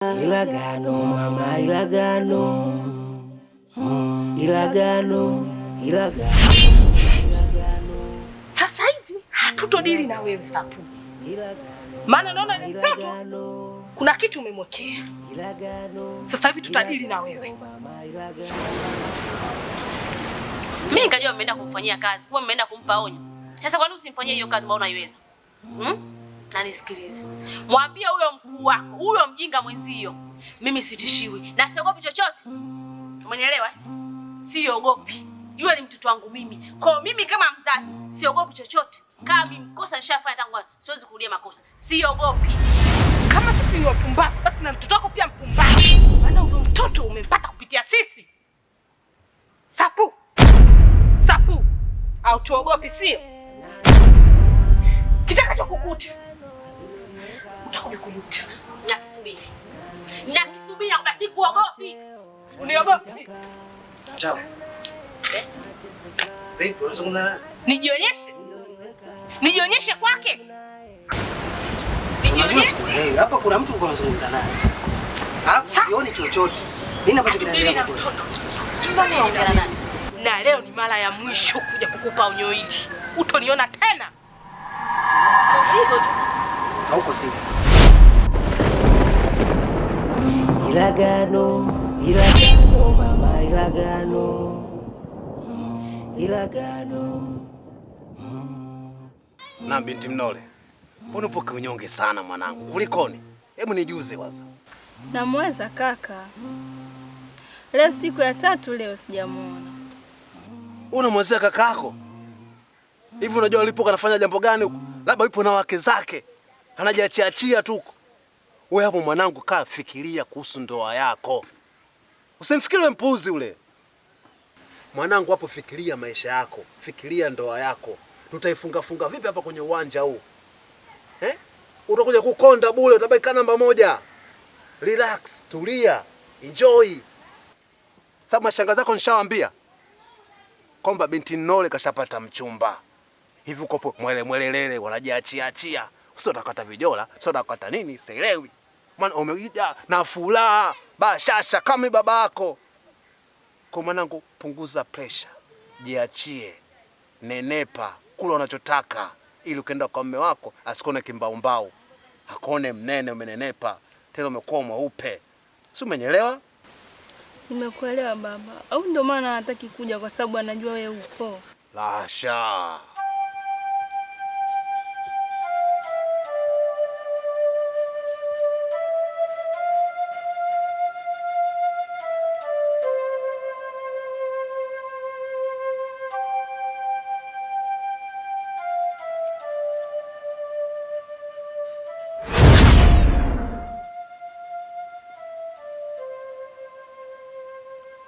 Ilagano mama, ilagano. Ilagano. Sasa hivi hatutodili na wewe Sapu. Maana naona ni mtoto kuna kitu umemwekea. Sasa hivi tutadili na wewe. Mimi nikajua mmeenda kumfanyia kazi, kwa mmeenda kumpa onyo. Sasa kwa nini usimfanyie hiyo kazi mbona unaiweza? Na nisikilize. Mwambie huyo mkuu wako, huyo mjinga mwenzio. Mimi sitishiwi na siogopi chochote. Umenielewa? Siogopi. Yule ni mtoto wangu mimi. Kwa mimi kama mzazi, siogopi chochote. Kama mimi kosa nishafanya tangu siwezi kurudia makosa. Siogopi. Kama sisi ni wapumbavu, basi na mtoto wako pia mpumbavu. Maana huyo mtoto umempata kupitia sisi. Sapu. Au tuogopi sio? Kitakacho kukuta. Utakuja kujuta. Nakisubiri kwa siku uogopi. Uniogopi? Chao. Vipi unazungumza naye? Nijionyeshe kwake. Nijionyeshe. Hapa kuna mtu uko unazungumza naye. Hapo sioni chochote. Nini ambacho kinaendelea hapo? Tunaongea na nani? Na leo ni mara ya mwisho kuja kukupa onyo hili. Utoniona tena. Hivyo tu. Hauko siri. Ilagano mama, ilagano. Na binti Mnole, mbona upo kiunyonge sana mwanangu? Kulikoni? Hebu nijuze kwanza. Namweza kaka. Leo siku ya 3 leo sijamuona. Unamwezea kakako? Hivi unajua alipokuwa anafanya jambo gani huko? Labda yupo na wake zake. Anajiachia tu huko. Wewe hapo mwanangu, kaa fikiria kuhusu ndoa yako. Usimfikirie mpuzi ule. Mwanangu hapo fikiria maisha yako, fikiria ndoa yako. Tutaifunga vipi hapa kwenye uwanja huu? Utakuja kukonda bure, utabaki namba 1. Relax, tulia, enjoy. Sababu mashangazi zako nishawaambia kwamba binti Nole kashapata mchumba. Hivi uko mwelelele wanajiachia. Sio utakata vijola, sio utakata nini, sielewi. Maana umeija na furaha, bashasha kama baba yako. Kwa mwanangu, punguza pressure. Jiachie. Nenepa, kula unachotaka ili ukienda kwa mume wako asikone kimbaumbau. Akone mnene umenenepa, tena umekuwa mweupe. Si umenielewa? Nimekuelewa baba. Au ndio maana hataki kuja kwa sababu anajua wewe upo? Lasha.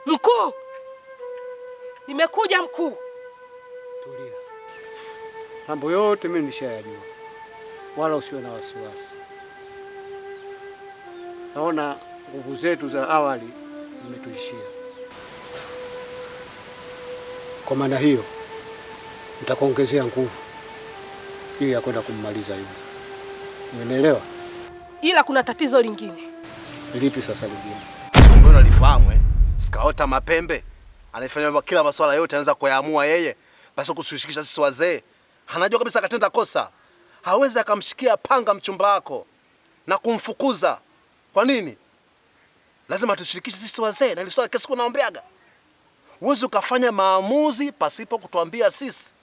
Mkuu! Nimekuja mkuu. Tulia. Mambo yote mimi nishayajua. Wala usiwe na wasiwasi. Naona nguvu zetu za awali zimetuishia. Kwa maana hiyo nitakuongezea nguvu ili ya kwenda kummaliza yule. Umeelewa? Ila kuna tatizo lingine. Lipi sasa lingine? Mbona unalifahamu Sikaota mapembe. Anafanya kila masuala yote anaweza kuyaamua yeye. Basi kutushirikisha sisi wazee. Anajua kabisa akatenda kosa. Hawezi akamshikia panga mchumba wako na kumfukuza. Kwa nini? Lazima tushirikishe sisi wazee na ile swala kesi kunaombeaga. Uwezi ukafanya maamuzi pasipo kutuambia sisi.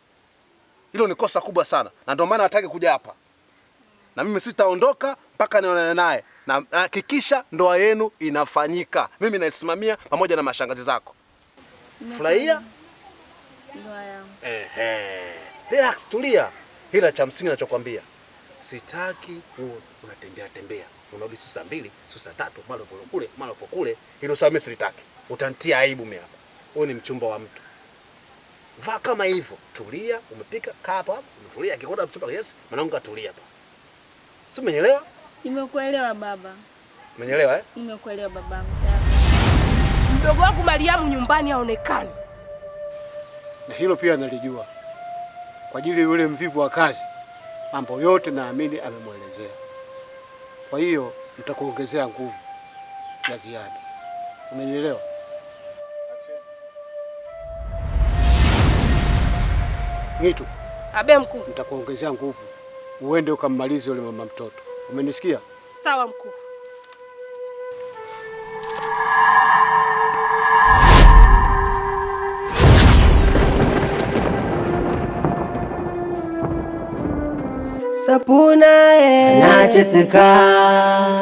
Hilo ni kosa kubwa sana. Na ndio maana hataki kuja hapa. Na mimi sitaondoka mpaka nionane naye. Na hakikisha ndoa yenu inafanyika. Mimi naisimamia pamoja na mashangazi zako. Furahia ndoa yangu. Relax, tulia. Hila cha msingi ninachokwambia. Sitaki unatembea. Unarudi saa 2, saa 3, mara kule. Hilo sawa mimi silitaki. Utantia aibu mimi hapa. Wewe ni mchumba wa mtu. Vaa kama hivyo. Tulia, umepika, kaa hapa. Umetulia, akikuona mchumba yes, mwanangu atulia hapa. Sio, umenielewa? Nimekuelewa baba. Umenielewa Nimekuelewa babangu. Mdogo wangu Mariamu nyumbani haonekani. Na hilo pia nalijua. Kwa ajili yule mvivu wa kazi, mambo yote naamini amemwelezea. Kwa hiyo nitakuongezea nguvu ya ziada. Umenielewa? Gitu. Abe mkuu. Nitakuongezea nguvu. Uende ukammalize yule mama mtoto. Umenisikia? Sawa mkuu. Sapuna anateseka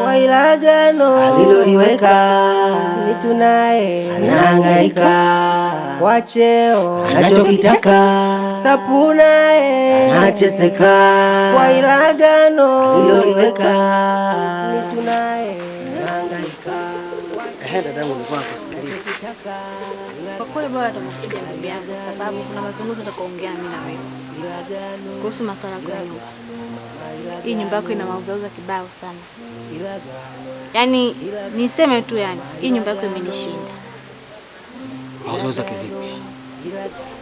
kwa ilagano aliloliweka, Nitu naye anahangaika kwa cheo anachokitaka. Sapuna anateseka kwa ilagano aliloliweka, Nitu naye anahangaika. Dadangu, nilikuwa nakusikiliza. Kwa kweli bora tumekuja bibi yangu, sababu kuna mazungumzo tutakoongea mimi na wewe kuhusu masuala ya nyumba. Hii nyumba yako ina mauzauza kibao sana. Yaani niseme tu, yani hii nyumba yako imenishinda. Mauzauza kivipi?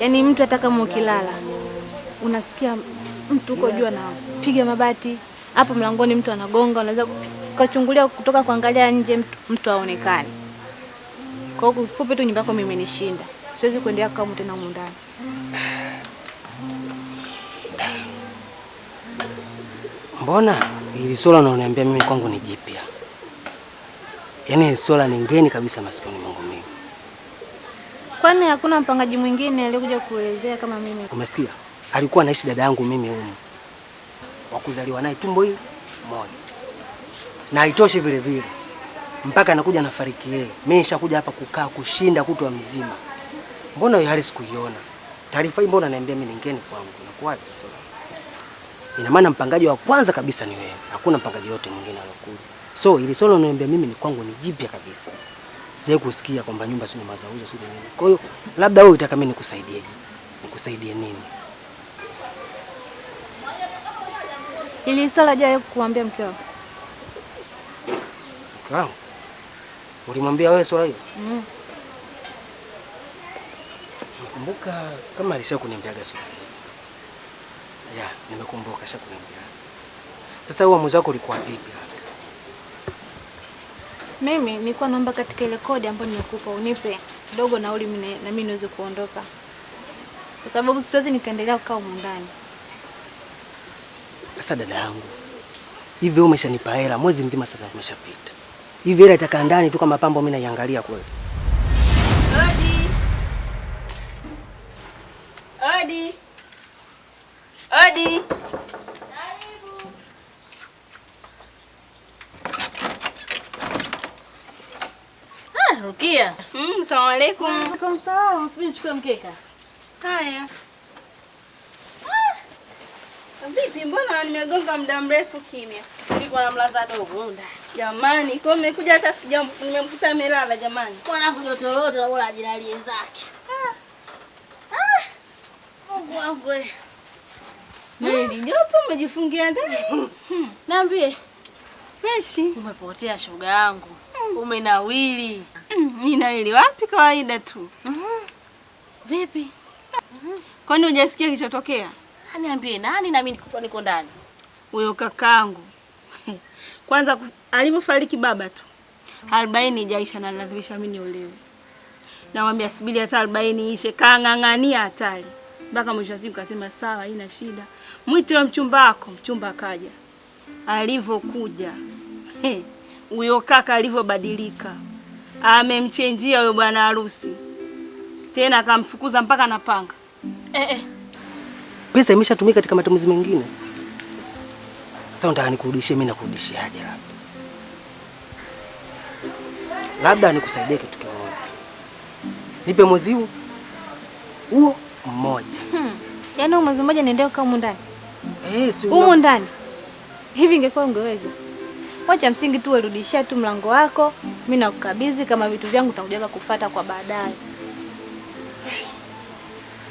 Yaani mtu hata kama ukilala unasikia mtu uko juu anapiga mabati, hapo mlangoni mtu anagonga, unaweza ukachungulia kutoka kuangalia nje mtu aonekane. Kwa hiyo kifupi tu nyumba yako mimi imenishinda. Siwezi kuendelea kama tena huko ndani. Mbona hili swala unaoniambia mimi kwangu ni jipya? Yaani swala ni ngeni kabisa masikioni mwangu mimi. Kwani hakuna mpangaji mwingine aliyekuja kuelezea kama mimi? Umesikia? Alikuwa anaishi dada yangu mimi humu. Wa kuzaliwa naye tumbo hili moja. Na haitoshi vile vile. Mpaka anakuja nafariki yeye. Mimi nishakuja hapa kukaa kushinda kutwa mzima. Mbona hiyo hali sikuiona? Taarifa hii mbona ananiambia mimi ni ngeni kwangu? Inakuwaje sasa? Ina maana mpangaji wa kwanza kabisa ni wewe. Hakuna mpangaji yote mwingine alokuja. So ili swala unaniambia mimi ni kwangu ni jipya kabisa. Siye kusikia kwamba nyumba sio mazauza sio nini. Kwa hiyo labda wewe unataka mimi nikusaidieje? Nikusaidie nini? Ili swala jaye kukuambia mkeo. Mkeo? Ulimwambia wewe swala hilo? Nakumbuka kama alisha kuniambiaga swala. Ya, nimekumbuka shakuniambia. Sasa uamuzi wako ulikuwa vipi hapa? Mimi nilikuwa naomba katika ile kodi ambayo nimekupa unipe kidogo nauli na mimi niweze kuondoka. Kwa sababu siwezi nikaendelea kukaa huko ndani. Sasa dada yangu, hivi wewe umeshanipa hela mwezi mzima sasa umeshapita. Hivi hela itakaa ndani tu kama pambo mimi naiangalia kweli? Odi. Odi. Odi. Karibu. Rukia. Asalamu alaykum. Waalaikum salaam. Usibini chukue mkeka. Haya. Vipi, mbona nimegonga muda mrefu kimya? Nilikuwa namlaza dogo ndani. Jamani, kwa nimekuja hata nimemkuta amelala jamani. Mwanangu jotoroto na bora ajilalie zake. Mungu wangu wewe. Nili jopo umejifungia ndani. Niambie. Fresh. Umepotea shoga yangu. Umenawili. Ninawili wapi, kawaida tu. Vipi? Kwani hujasikia kilichotokea? Niambie nani na mimi niko ndani. Huyo kakangu. Kwanza alipofariki baba tu 40 ijaisha na lazimisha mimi niolewe. Namwambia subiri hata 40 ishe, kang'ang'ania hatari. Mpaka mwisho wa siku akasema sawa, haina shida. Mwite wa mchumba wako, mchumba akaja. Alivyokuja, huyo kaka alivyobadilika. Amemchenjia huyo bwana harusi. Tena akamfukuza mpaka na panga. Pesa imeshatumika katika matumizi mengine. Sasa unataka nikurudishie mimi na kurudishiaje labda? Labda nikusaidie kitu kimoja. Nipe mwezi huo mmoja. Yaani mwezi mmoja niendelee kukaa huko ndani? Si huko ndani. Hivi ingekuwa ungeweza. Wacha msingi tu urudishia tu mlango wako, mimi nakukabidhi kama vitu vyangu utakuja kufuata kwa baadaye.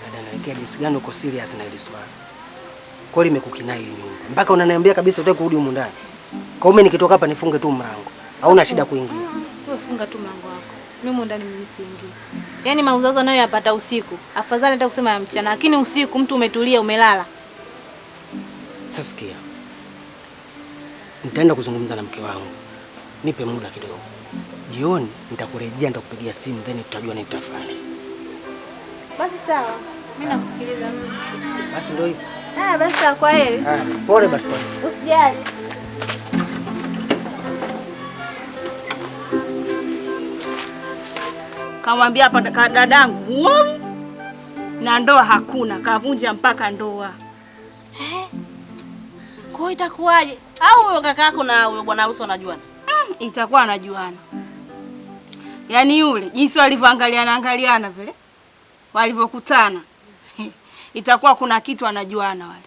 Dada, naelekea jinsi gani uko serious na hili swali? Kweli nimekukinai hii nyumba. Mpaka unaniambia kabisa utaki kurudi huko ndani. Kwa hiyo nikitoka hapa nifunge tu mlango. Hauna shida kuingia. Wewe funga tu mlango wako. Mimi huko ndani mimi siingi. Yaani mauzazo nayo yapata usiku. Afadhali hata kusema ya mchana, lakini usiku mtu umetulia umelala. Sasa sikia. Nitaenda kuzungumza na mke wangu. Nipe muda kidogo. jioni nitakurejea, nitakupigia simu, then tutajua nini tutafanya. Basi sawa, mimi nakusikiliza. Basi ndio hivyo. Basi sawa, kwa heri. Pole basi pole. Usijali. Kamwambia hapa dadangu muowi na ndoa hakuna, kavunja mpaka ndoa. Kwa itakuwaje? Au huyo kakako na huyo bwana harusi wanajuana? Itakuwa anajuana. Yaani yule jinsi walivyoangaliana vile walivyokutana. Itakuwa kuna kitu anajuana wale.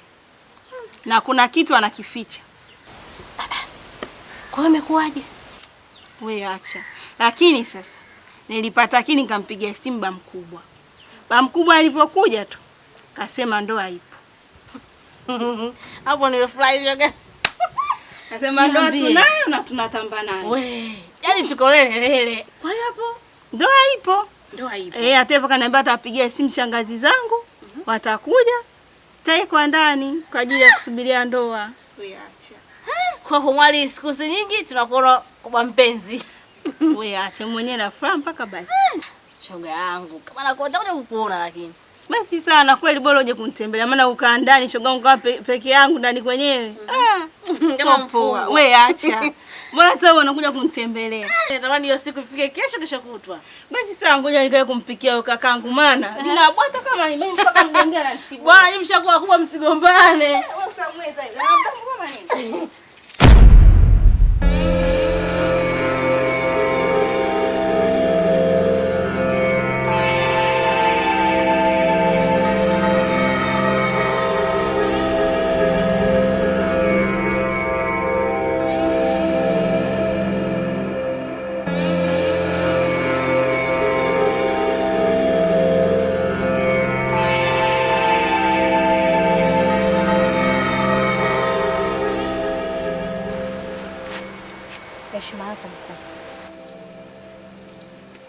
Na kuna kitu anakificha. Kwa hiyo imekuwaje? We acha. Lakini sasa nilipata kini nikampigia simu ba mkubwa. Ba mkubwa alipokuja tu kasema ndoa ipo. Hapo nimefurahi shoga. Kasema ndoa tunayo na tunatamba nayo. We, yaani tuko lele. Kwa hiyo hapo ndoa ipo. Ndoa ipo. Hata hivyo kaniambia atapigia simu shangazi zangu. Watakuja taikwa ndani kwa ajili ya kusubiria ndoa. We acha. Kwa mwali siku nyingi tunakuona kwa mpenzi. We acha mwenyewe na furaha mpaka basi. Shoga yangu, kama nakuona kuja kukuona lakini. Basi sana kweli bora uje kunitembelea maana ukaa ndani shoga yangu kwa peke yangu ndani kwenyewe. Kama mfua. We acha. Mbona hata wewe unakuja kunitembelea? Natamani hiyo siku ifike kesho kutwa. Basi sasa ngoja nikae kumpikia kakaangu maana ninabwata kama mimi mpaka mjengea na siku. Bwana nyinyi mshakuwa kubwa msigombane. Wewe utamweza ile. Kama nini?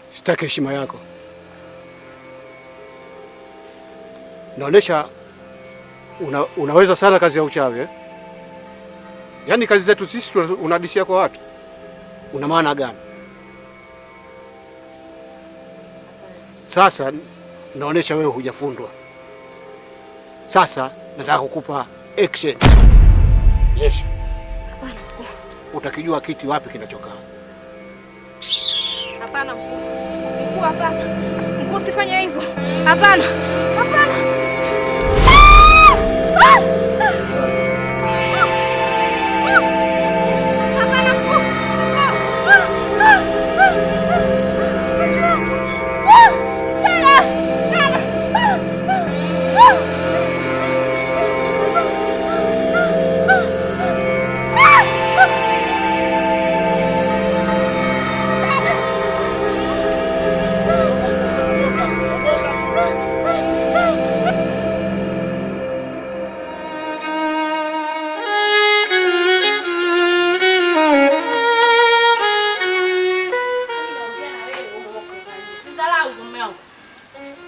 Sitaki heshima yako. Naonesha unaweza sana kazi ya uchawi eh? Yaani kazi zetu sisi unadishia kwa watu. Una maana gani? Sasa naonesha wewe hujafundwa. Sasa nataka kukupa action. Yes. Hapana. Utakijua kiti wapi kinachokaa. Hapana mkuu, hapana. Mkuu usifanye hivyo. Hapana. Hapana.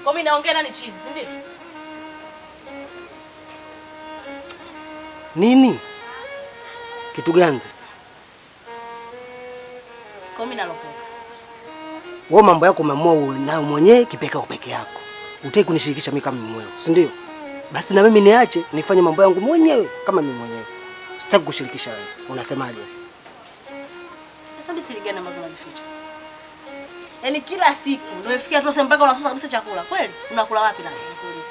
Kwa mimi naongea nani chizi, si ndio? Nini? Kitu gani sasa? Kwa mimi nalopoka. Wewe mambo yako umeamua uwe nayo mwenyewe peke yako. Hutaki kunishirikisha mimi kama mmeo, si ndio? Basi na mimi niache nifanye mambo yangu mwenyewe kama mimi mwenyewe. Sitaki kushirikisha wewe. Unasemaje? Sasa mimi siri gani ambazo unajificha? Yaani kila siku ndio ifikia tu mpaka unasusa kabisa chakula. Kweli? Unakula wapi na nikuulize?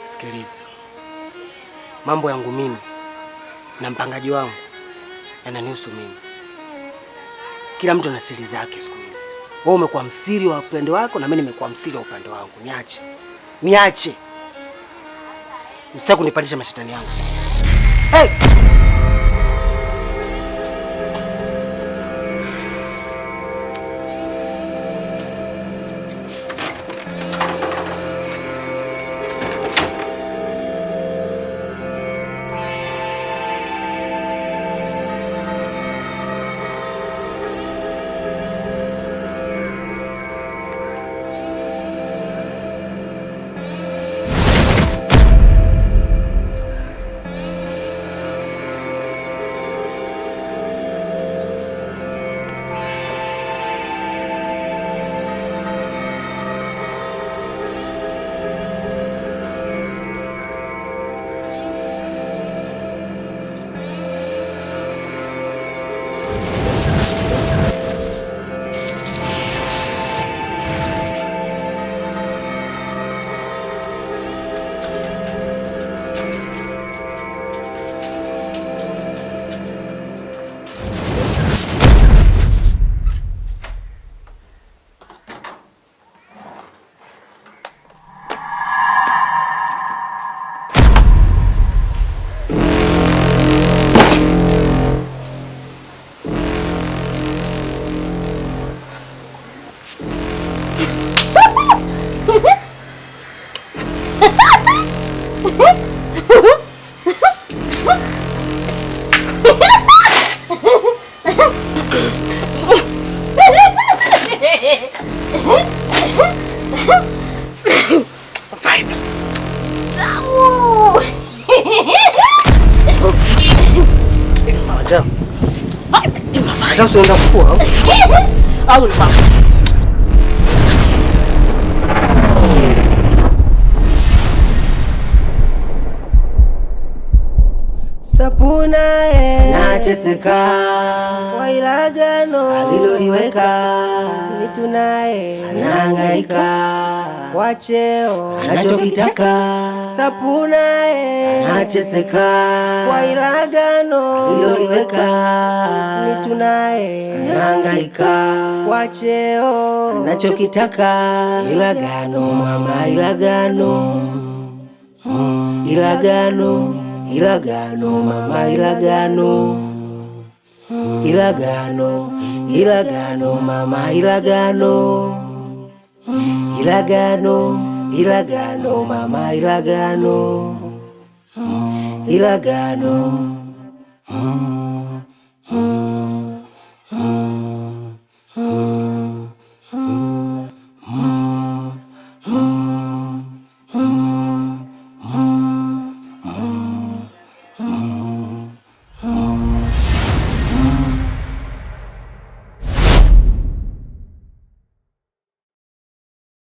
Sikiliza. Mambo yangu mimi na mpangaji wangu yananihusu mimi. Kila mtu ana siri zake siku hizi. Wewe umekuwa msiri wa upande wako na mimi nimekuwa msiri wa upande wangu. Niache. Niache. Usitaki kunipandisha mashetani yangu sasa. Hey! Hata usienda kufua au ni mama? Sapuna nateseka, wailagano aliloliweka Nitu naye anahangaika kwa cheo anachokitaka. Sapuna nateseka, wailagano aliloliweka Nitu naye anahangaika kwa cheo anachokitaka. Ilagano mama, ilagano, ilagano, ilagano mama, ilagano, ilagano, ilagano mama, ilagano, ilagano, ilagano mama, ilagano, ilagano.